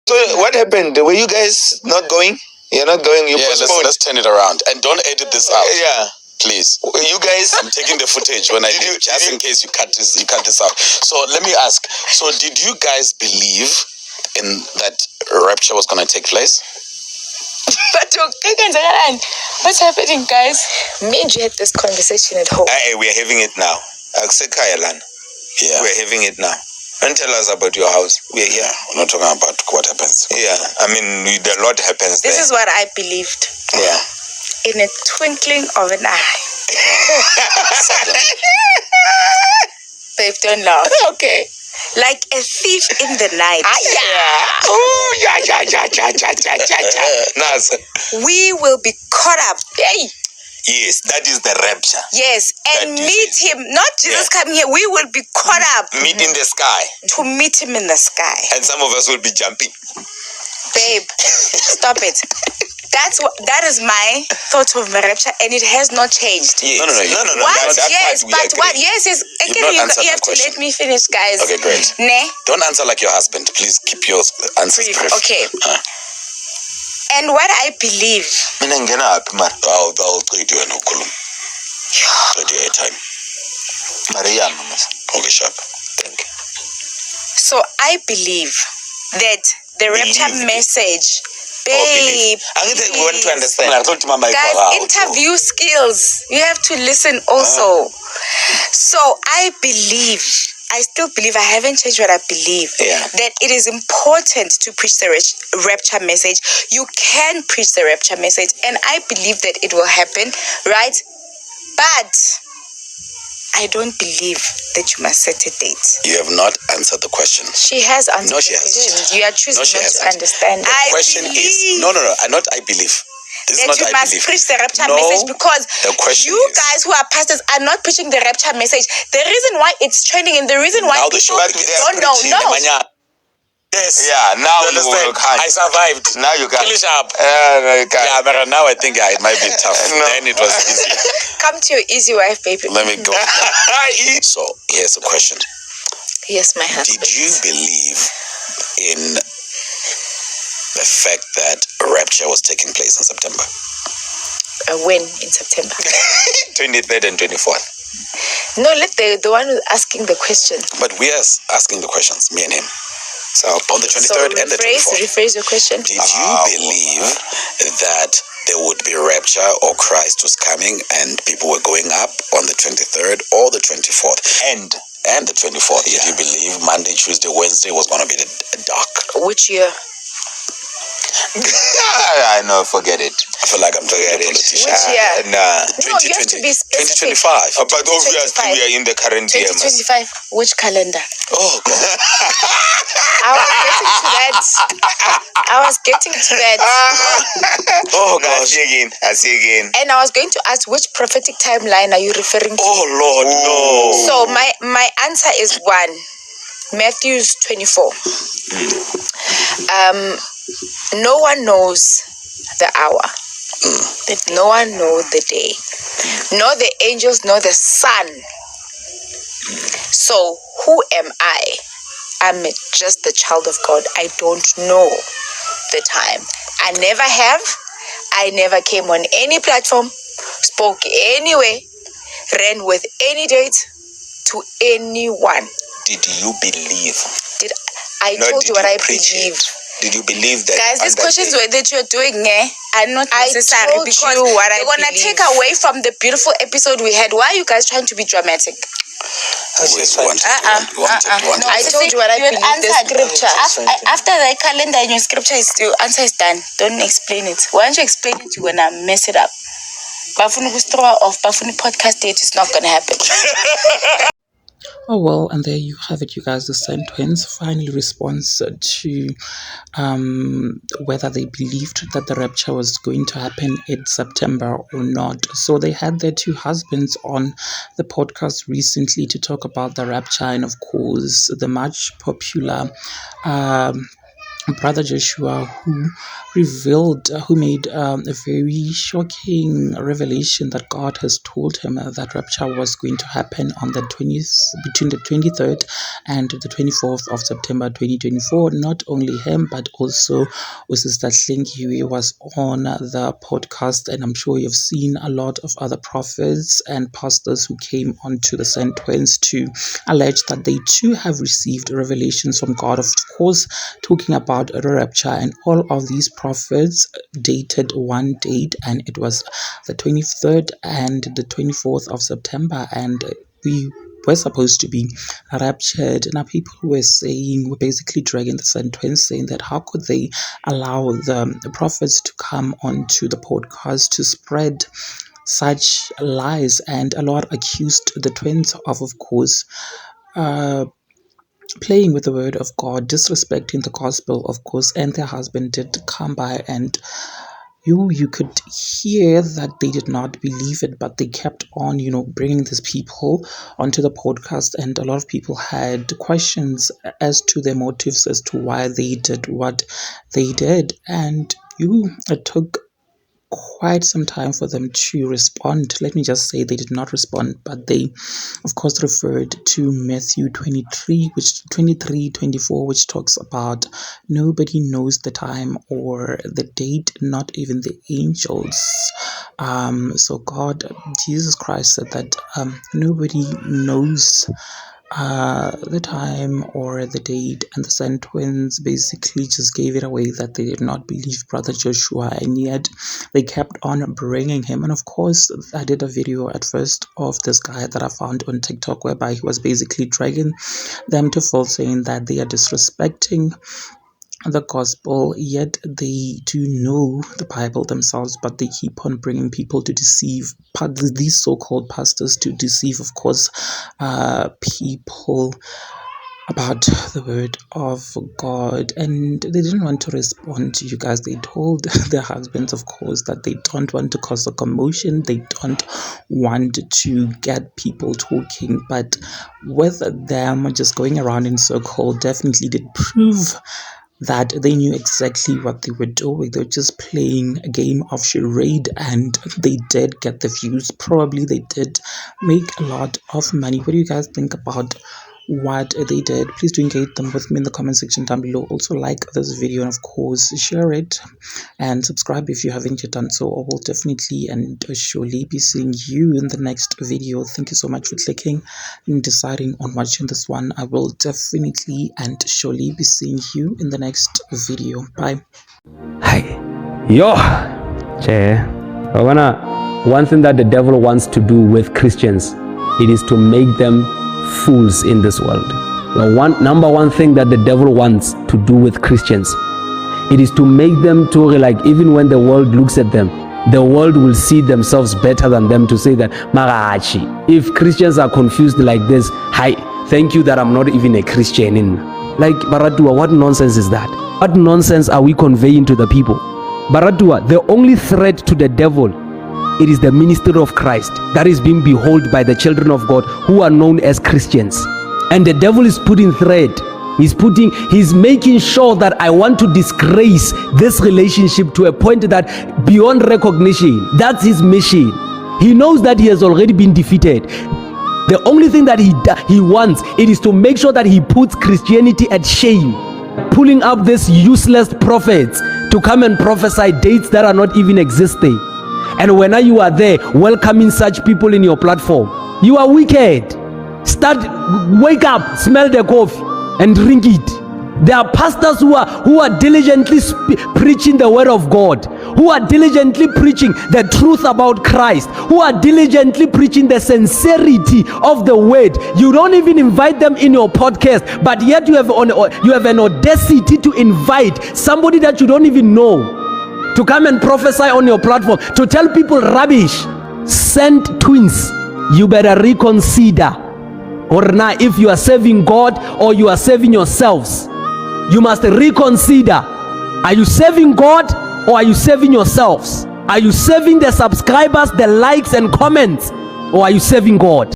So what happened? Were you guys not going? You're not going. You postponed. Let's turn it around and don't edit this out. Yeah. Please. You guys. I'm taking the footage when I leave, just in case you cut this out. So let me ask. So did you guys believe in that rapture was going to take place? But what's happening, guys? Me and you had this conversation at home. We are having it now. Yeah. We're having it now. Don't tell us about your house. We're here. We're not talking about what happens. Yeah. I mean, a lot happens there. This is what I believed. Yeah. In a twinkling of an eye. Babe, don't laugh. Okay. Like a thief in the night. Oh, yeah. Nas. We will be caught up. Hey. Yes, that is the rapture. Yes, and meet him. Not Jesus coming here. We will be caught up. Meet in the sky. To meet him in the sky. And some of us will be jumping. Babe, stop it. That is my thought of my rapture, and it has not changed. Yes. No. What? Yes, but what? Yes. Again, you have to let me finish, guys. Okay, great. Don't answer like your husband. Please keep your answers brief. Okay. And what I believe. I'll trade you no column. Trade you time. Mariam. Okay, sharp. Thank you. So I believe that the rapture message. Babe, we want to understand. Guys, interview skills. You have to listen also. So I still believe, I haven't changed what I believe, that it is important to preach the rapture message. You can preach the rapture message, and I believe that it will happen, right? But I don't believe that you must set a date. You have not answered the question. She has answered. No, she hasn't. You are choosing not to understand. The question is, no, not I believe. This is that not you I must believe. preach the rapture message, because you guys who are pastors are not preaching the rapture message. The reason why it's trending and the reason why people don't know. Yes. Yeah, now you understand. I survived. Now you can. Finish up. No, you can. Yeah, but now I think it might be tough. No. Then it was easy. Come to your easy wife, baby. Let me go. So, here's a question. Yes, my husband. Did you believe in the fact that rapture was taking place in September? When in September? 23rd and 24th. No, let the one who's asking the question. But we are asking the questions, me and him. So on the 23rd and the 24th. Rephrase your question. Did you believe that there would be rapture or Christ was coming and people were going up on the 23rd or the 24th? And the 24th. Did you believe Monday, Tuesday, Wednesday was going to be the dark? Which year? I know, forget it. I feel like I'm talking to a politician. Which year? Nah. No, you have to be specific. 2025. But obviously we are in the current year. 2025. Which calendar? Oh, God. I was getting to that. Oh, gosh. I see again. And I was going to ask, which prophetic timeline are you referring to? Oh, Lord, no. So my answer is 1. Matthew 24. No one knows the hour. No one knows the day. Nor the angels, nor the Son. So who am I? I'm just the child of God. I don't know the time. I never have. I never came on any platform, spoke anyway, ran with any date to anyone. Did you believe? I told you what I believe. Did you believe that? Guys, these questions that you're doing are not necessary, because they're going to take away from the beautiful episode we had. Why are you guys trying to be dramatic? I told you what I believe. The scripture. After the calendar in your scripture, your answer is done. Don't explain it. Once you explain it, you're going to mess it up. Bafuni podcast date is not going to happen. Oh, well, and there you have it, you guys. The Sand Twins' final response to whether they believed that the rapture was going to happen in September or not. So they had their two husbands on the podcast recently to talk about the rapture, and of course the much popular Brother Joshua, who made a very shocking revelation that God has told him that rapture was going to happen on between the 23rd and the 24th of September 2024. Not only him, but also Sister Hlengiwe was on the podcast, and I'm sure you've seen a lot of other prophets and pastors who came onto the Sand Twins to allege that they too have received revelations from God, of course, talking about a rapture, and all of these prophets dated one date, and it was the 23rd and the 24th of September, and we were supposed to be raptured. Now people were basically dragging the Sand Twins, saying that how could they allow the prophets to come onto the podcast to spread such lies, and a lot accused the twins of course, playing with the word of God, disrespecting the gospel, of course, and their husband did come by, and you could hear that they did not believe it, but they kept on, bringing these people onto the podcast, and a lot of people had questions as to their motives, as to why they did what they did, and it took quite some time for them to respond. Let me just say they did not respond, but they of course referred to Matthew 23:24, which talks about nobody knows the time or the date, not even the angels. So Jesus Christ said that nobody knows the time or the date, and the Sand Twins basically just gave it away that they did not believe Brother Joshua, and yet they kept on bringing him. And of course, I did a video at first of this guy that I found on TikTok, whereby he was basically dragging them to fall, saying that they are disrespecting the gospel, yet they do know the Bible themselves, but they keep on bringing people to deceive, these so-called pastors, to deceive, of course, people about the word of God. And they didn't want to respond to you guys. They told their husbands, of course, that they don't want to cause a commotion, they don't want to get people talking, but with them just going around in circle definitely did prove that they knew exactly what they were doing. They were just playing a game of charade, and they did get the views. Probably they did make a lot of money. What do you guys think about what they did? Please do engage them with me in the comment section down below. Also like this video, and of course share it and subscribe if you haven't yet done so. I will definitely and surely be seeing you in the next video. Thank you so much for clicking and deciding on watching this one. I will definitely and surely be seeing you in the next video. Bye. Hi. Yo. Che. One thing that the devil wants to do with Christians, it is to make them fools in this world. The number one thing that the devil wants to do with Christians, it is to make them to even when the world looks at them, the world will see themselves better than them, to say that Marachi, if Christians are confused like this, hi, thank you that I'm not even a Christian in. Baratua, what nonsense is that? What nonsense are we conveying to the people? Baratua, the only threat to the devil, it is the ministry of Christ that is being beholden by the children of God who are known as Christians. And the devil is putting threat. He's making sure that I want to disgrace this relationship to a point that beyond recognition. That's his mission. He knows that he has already been defeated. The only thing that he wants, it is to make sure that he puts Christianity at shame, pulling up these useless prophets to come and prophesy dates that are not even existing. And when you are there welcoming such people in your platform, you are wicked. Wake up, smell the coffee and drink it. There are pastors who are diligently preaching the word of God, who are diligently preaching the truth about Christ, who are diligently preaching the sincerity of the word. You don't even invite them in your podcast, but yet you have an audacity to invite somebody that you don't even know to come and prophesy on your platform, to tell people rubbish. Sand Twins, you better reconsider. Or now, if you are serving God or you are serving yourselves, you must reconsider. Are you serving God or are you serving yourselves? Are you serving the subscribers, the likes and comments, or are you serving God?